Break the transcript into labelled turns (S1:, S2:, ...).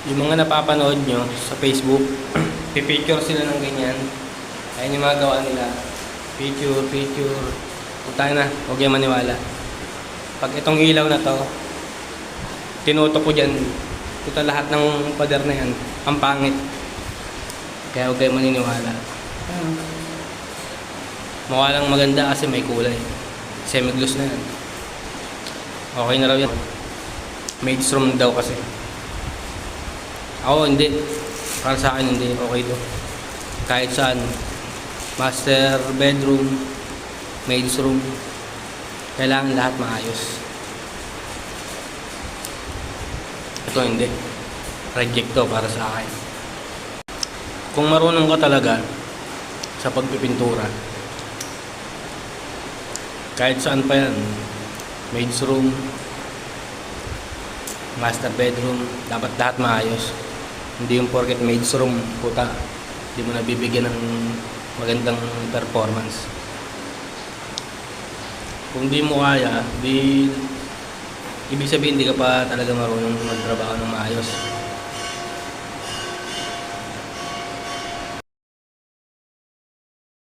S1: Yung mga napapanood nyo sa Facebook, pipicture sila ng ganyan. Ayun yung mga gawa nila. Picture, picture. Punta na, huwag yung maniwala. Pag itong ilaw na to, tinutok ko dyan. Ito lahat ng pader na yan. Ang pangit. Kaya huwag kayo maniniwala. Mukha lang maganda kasi may kulay. Semi-gloss na yan. Okay na raw yan. Maid's room daw kasi. Ako hindi. Para sa akin hindi. Okay to. Kahit saan. Master bedroom. Maid's room. Kailangan lahat maayos. Ito hindi. Reject to para sa akin. Kung marunong ka talaga sa pagpipintura, kahit saan pa yan, maid's room, master bedroom, dapat lahat maayos. Hindi yung porket maid's room, puta, hindi mo nabibigyan ng magandang performance. Kung di mo kaya, ibig sabihin hindi ka pa talaga marunong magtrabaho ng maayos.